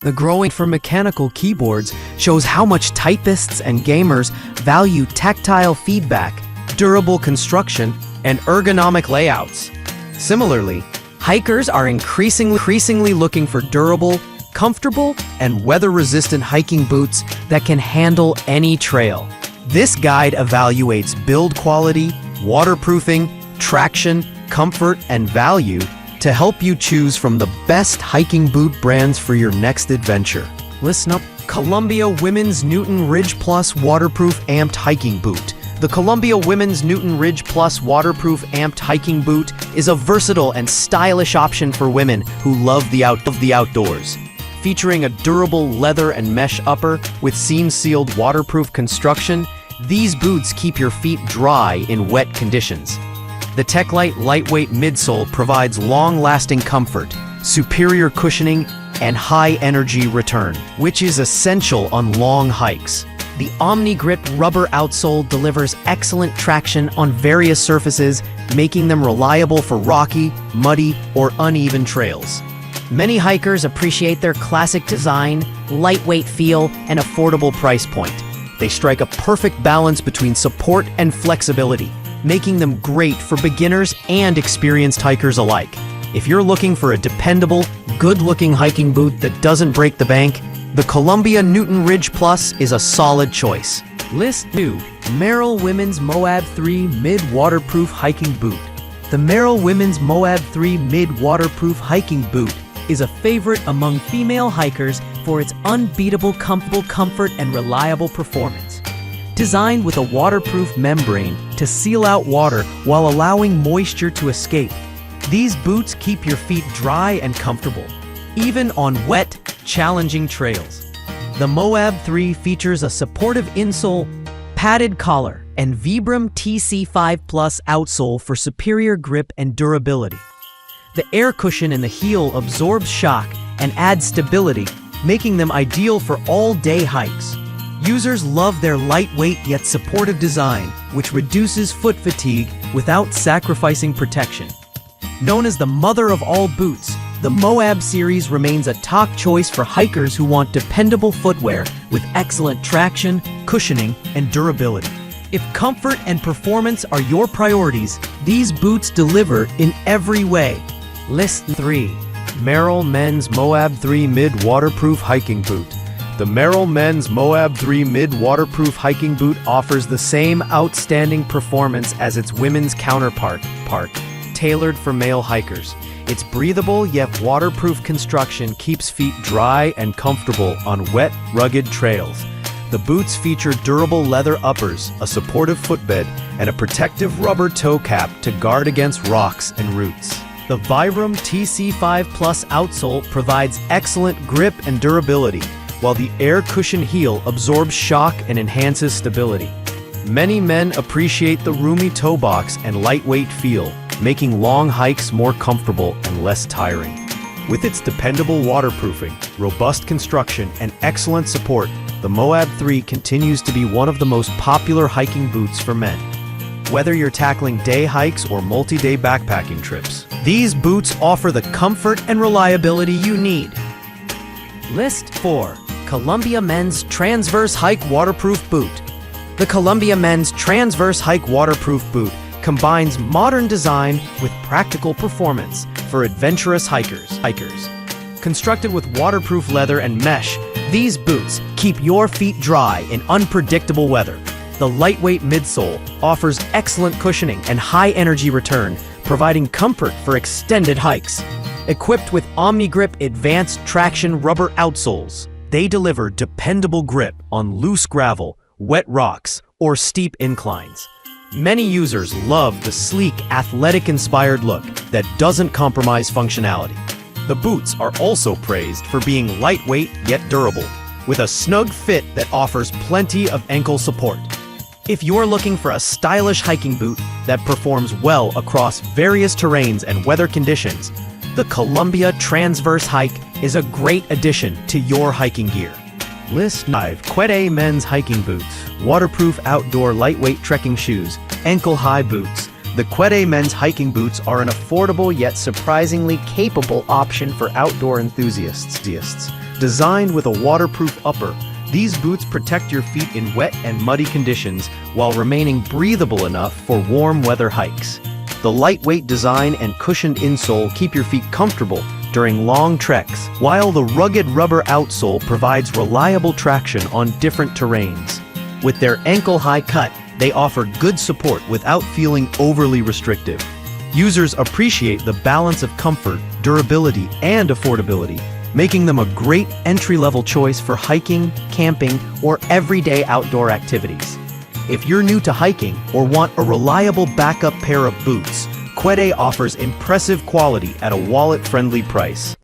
The growing for mechanical keyboards shows how much typists and gamers value tactile feedback, durable construction, and ergonomic layouts. Similarly, hikers are increasingly looking for durable, comfortable, and weather-resistant hiking boots that can handle any trail. This guide evaluates build quality, waterproofing, traction, comfort, and value to help you choose from the best hiking boot brands for your next adventure. Listen up. Columbia Women's Newton Ridge Plus Waterproof Amped Hiking Boot. The Columbia Women's Newton Ridge Plus Waterproof Amped Hiking Boot is a versatile and stylish option for women who love the outdoors. Featuring a durable leather and mesh upper with seam-sealed waterproof construction, these boots keep your feet dry in wet conditions. The Techlite lightweight midsole provides long-lasting comfort, superior cushioning, and high-energy return, which is essential on long hikes. The Omni-Grip rubber outsole delivers excellent traction on various surfaces, making them reliable for rocky, muddy, or uneven trails. Many hikers appreciate their classic design, lightweight feel, and affordable price point. They strike a perfect balance between support and flexibility, making them great for beginners and experienced hikers alike. If you're looking for a dependable, good-looking hiking boot that doesn't break the bank, the Columbia Newton Ridge Plus is a solid choice. List 2. Merrell Women's Moab 3 Mid-Waterproof Hiking Boot. The Merrell Women's Moab 3 Mid-Waterproof Hiking Boot is a favorite among female hikers for its unbeatable comfort and reliable performance. Designed with a waterproof membrane to seal out water while allowing moisture to escape, these boots keep your feet dry and comfortable, even on wet, challenging trails. The Moab 3 features a supportive insole, padded collar, and Vibram TC5 Plus outsole for superior grip and durability. The air cushion in the heel absorbs shock and adds stability, making them ideal for all-day hikes. Users love their lightweight yet supportive design, which reduces foot fatigue without sacrificing protection. Known as the mother of all boots, the Moab series remains a top choice for hikers who want dependable footwear with excellent traction, cushioning, and durability. If comfort and performance are your priorities, these boots deliver in every way. List 3. Merrell Men's Moab 3 Mid-Waterproof Hiking Boot. The Merrell Men's Moab 3 Mid-Waterproof Hiking Boot offers the same outstanding performance as its women's counterpart, tailored for male hikers. Its breathable yet waterproof construction keeps feet dry and comfortable on wet, rugged trails. The boots feature durable leather uppers, a supportive footbed, and a protective rubber toe cap to guard against rocks and roots. The Vibram TC5 Plus outsole provides excellent grip and durability, while the air cushion heel absorbs shock and enhances stability. Many men appreciate the roomy toe box and lightweight feel, making long hikes more comfortable and less tiring. With its dependable waterproofing, robust construction, and excellent support, the Moab 3 continues to be one of the most popular hiking boots for men. Whether you're tackling day hikes or multi-day backpacking trips, these boots offer the comfort and reliability you need. List 4. Columbia Men's Transverse Hike Waterproof Boot. The Columbia Men's Transverse Hike Waterproof Boot combines modern design with practical performance for adventurous hikers. Constructed with waterproof leather and mesh, these boots keep your feet dry in unpredictable weather. The lightweight midsole offers excellent cushioning and high-energy return, providing comfort for extended hikes. Equipped with Omni-Grip advanced traction rubber outsoles, they deliver dependable grip on loose gravel, wet rocks, or steep inclines. Many users love the sleek, athletic-inspired look that doesn't compromise functionality. The boots are also praised for being lightweight yet durable, with a snug fit that offers plenty of ankle support. If you're looking for a stylish hiking boot that performs well across various terrains and weather conditions, the Columbia Transverse Hike is a great addition to your hiking gear. List 5. Quet Men's Hiking Boots. Waterproof outdoor lightweight trekking shoes, ankle-high boots. The Quet Men's Hiking Boots are an affordable yet surprisingly capable option for outdoor enthusiasts. Designed with a waterproof upper, these boots protect your feet in wet and muddy conditions while remaining breathable enough for warm weather hikes. The lightweight design and cushioned insole keep your feet comfortable during long treks, while the rugged rubber outsole provides reliable traction on different terrains. With their ankle-high cut, they offer good support without feeling overly restrictive. Users appreciate the balance of comfort, durability, and affordability, making them a great entry-level choice for hiking, camping, or everyday outdoor activities. If you're new to hiking or want a reliable backup pair of boots, Quede offers impressive quality at a wallet-friendly price.